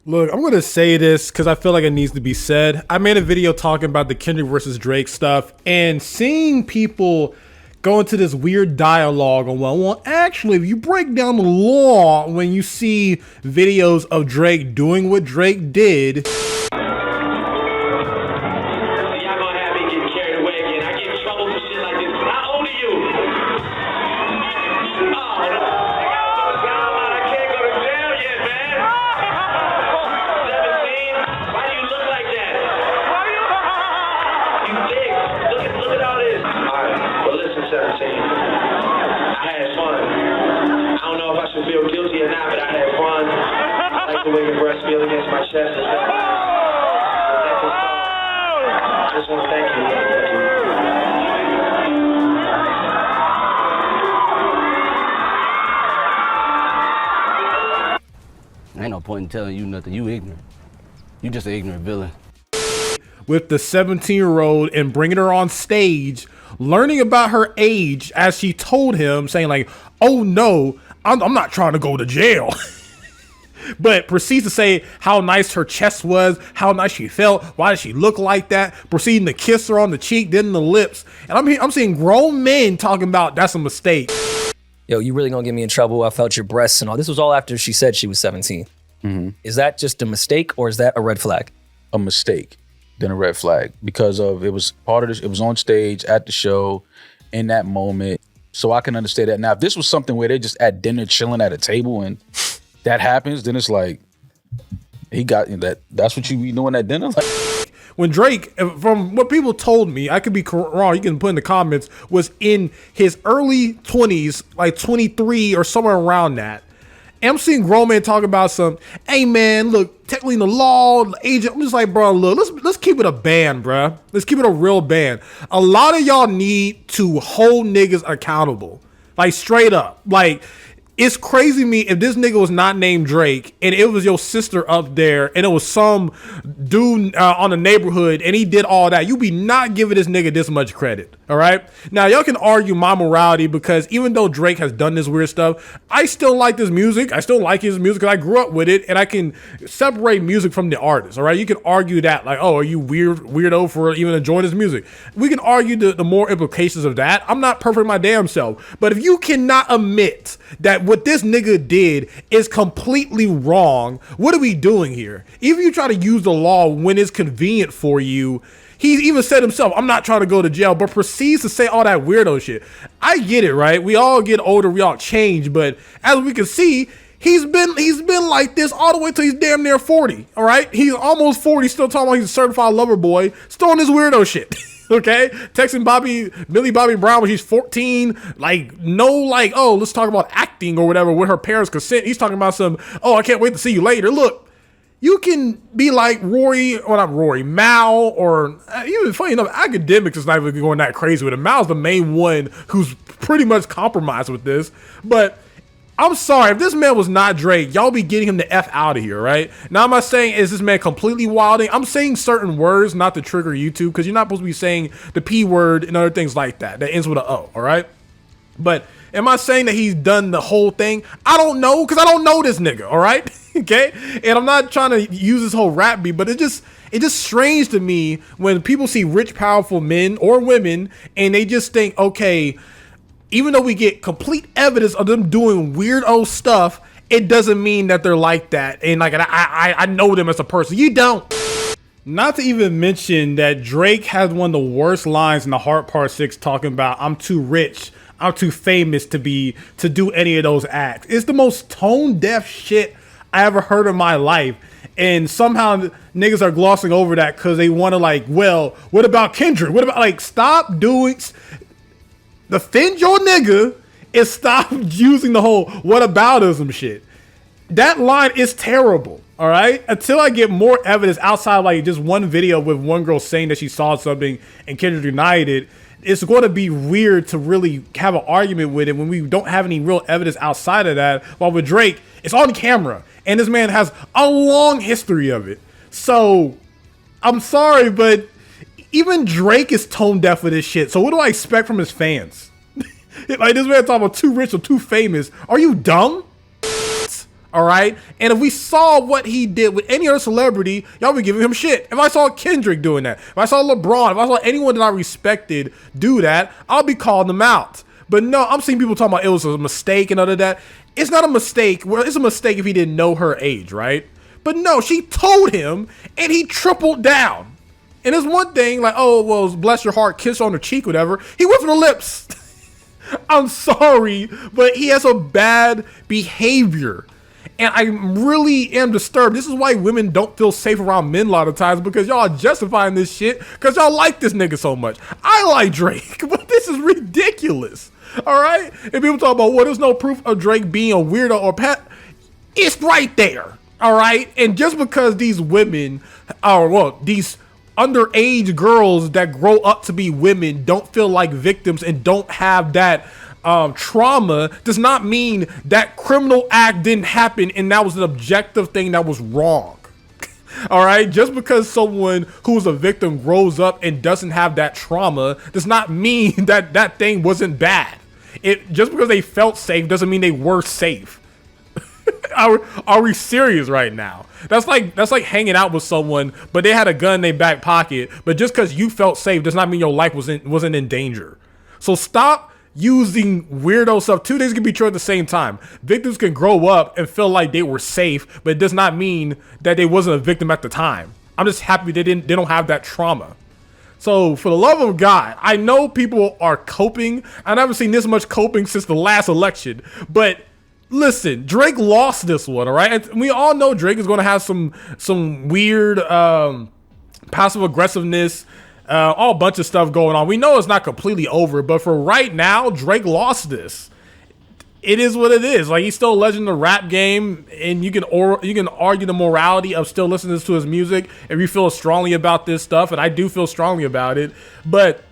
Look, I'm going to say this because I feel like it needs to be said. I made a video talking about the Kendrick versus Drake stuff, and seeing people go into this weird dialogue on, well, actually, if you break down the law, when you see videos of Drake doing what Drake did, the way your breast feel against my chest. I just want to thank you. Ain't no point in telling you nothing. You ignorant. You just an ignorant villain. With the 17-year-old and bringing her on stage, learning about her age as she told him, saying like, oh no, I'm not trying to go to jail. But proceeds to say how nice her chest was, how nice she felt, why did she look like that, proceeding to kiss her on the cheek, then the lips. And I'm seeing grown men talking about that's a mistake. Yo, you really gonna get me in trouble? I felt your breasts and all. This was all after she said she was 17. Is that just a mistake or is that a red flag? A mistake, then a red flag, because of it was part of this. It was on stage at the show in that moment. So I can understand that. Now, if this was something where they're just at dinner chilling at a table and that happens, then it's like he got that. That's what you be doing at dinner. Like, when Drake, from what people told me, I could be wrong, you can put in the comments, was in his early 20s, like 23 or somewhere around that. And I'm seeing grown men talk about some, hey man, look, technically in the law, the agent. I'm just like, bro, look, let's keep it a band, bro. Let's keep it a real band. A lot of y'all need to hold niggas accountable, like straight up, like. It's crazy to me if this nigga was not named Drake and it was your sister up there and it was some dude on the neighborhood and he did all that. You be not giving this nigga this much credit. All right. Now y'all can argue my morality because even though Drake has done this weird stuff, I still like this music. I still like his music because I grew up with it and I can separate music from the artist. All right. You can argue that like, oh, are you weirdo for even enjoying his music? We can argue the more implications of that. I'm not perfect my damn self, but if you cannot admit that what this nigga did is completely wrong, what are we doing here? Even if you try to use the law when it's convenient for you, he even said himself, I'm not trying to go to jail, but proceeds to say all that weirdo shit. I get it, right? We all get older, we all change, but as we can see, he's been like this all the way till he's damn near 40, all right? He's almost 40, still talking about he's a certified lover boy, still on this weirdo shit. Okay, texting Millie Bobby Brown when she's 14, like, no, like, oh, let's talk about acting or whatever with her parents' consent. He's talking about some, oh, I can't wait to see you later. Look, you can be like Mal, or even funny enough, Academics is not even going that crazy with him. Mal's the main one who's pretty much compromised with this, but I'm sorry, if this man was not Drake, y'all be getting him the F out of here, right? Now, I'm not saying is this man completely wilding. I'm saying certain words not to trigger YouTube because you're not supposed to be saying the P word and other things like that ends with an O, all right? But am I saying that he's done the whole thing? I don't know because I don't know this nigga, all right? Okay? And I'm not trying to use this whole rap beat, but it's just strange to me when people see rich, powerful men or women and they just think, okay, even though we get complete evidence of them doing weirdo stuff, it doesn't mean that they're like that. And like, I know them as a person. You don't. Not to even mention that Drake has one of the worst lines in the Heart Part 6 talking about, I'm too rich, I'm too famous to do any of those acts. It's the most tone deaf shit I ever heard in my life. And somehow niggas are glossing over that because they want to like, well, what about Kendrick? What about, like, stop doing... Defend your nigga and stop using the whole whataboutism shit. That line is terrible, all right? Until I get more evidence outside of like just one video with one girl saying that she saw something and Kendrick denied it, it's going to be weird to really have an argument with it when we don't have any real evidence outside of that. While with Drake, it's on camera, and this man has a long history of it. So, I'm sorry, but even Drake is tone deaf with this shit. So what do I expect from his fans? Like, this man talking about too rich or too famous. Are you dumb? All right. And if we saw what he did with any other celebrity, y'all be giving him shit. If I saw Kendrick doing that, if I saw LeBron, if I saw anyone that I respected do that, I'll be calling them out. But no, I'm seeing people talking about it was a mistake and all of that. It's not a mistake. Well, it's a mistake if he didn't know her age, right? But no, she told him and he tripled down. And it's one thing like, oh, well, bless your heart, kiss on her cheek, whatever. He went for the lips. I'm sorry, but he has a bad behavior. And I really am disturbed. This is why women don't feel safe around men a lot of times, because y'all are justifying this shit because y'all like this nigga so much. I like Drake, but this is ridiculous. All right? And people talk about, well, there's no proof of Drake being a weirdo or pet. It's right there. All right? And just because these women are, well, these underage girls that grow up to be women don't feel like victims and don't have that trauma does not mean that criminal act didn't happen and that was an objective thing that was wrong. All right, just because someone who's a victim grows up and doesn't have that trauma does not mean that that thing wasn't bad. It just because they felt safe doesn't mean they were safe. Are we serious right now? That's like hanging out with someone, but they had a gun in their back pocket. But just because you felt safe does not mean your life wasn't in danger. So stop using weirdo stuff. Two things can be true at the same time. Victims can grow up and feel like they were safe, but it does not mean that they wasn't a victim at the time. I'm just happy they don't have that trauma. So for the love of God, I know people are coping. I haven't seen this much coping since the last election, but listen, Drake lost this one, all right? And we all know Drake is going to have some weird passive aggressiveness, all bunch of stuff going on. We know it's not completely over, but for right now, Drake lost this. It is what it is. Like, he's still a legend of the rap game, and you can argue the morality of still listening to his music if you feel strongly about this stuff, and I do feel strongly about it. But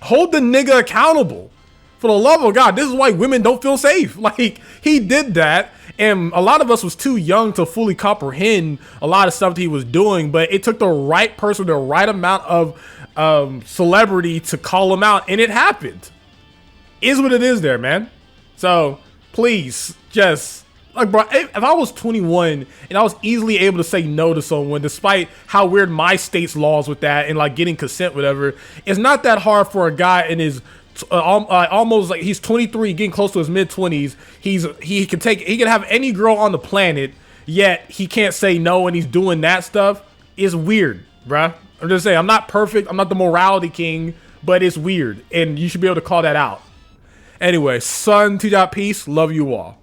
hold the nigga accountable. For the love of God, this is why women don't feel safe. Like, he did that, and a lot of us was too young to fully comprehend a lot of stuff that he was doing, but it took the right person, the right amount of celebrity to call him out, and it happened. Is what it is there, man. So, please, just, like, bro, if I was 21 and I was easily able to say no to someone, despite how weird my state's laws with that and, like, getting consent, whatever, it's not that hard for a guy in his almost like he's 23, getting close to his mid-20s. He can have any girl on the planet, yet he can't say no, and he's doing that stuff. It's weird, bruh. I'm just saying, I'm not perfect, I'm not the morality king, but it's weird, and you should be able to call that out. Anyway, SonTJ, peace, love you all.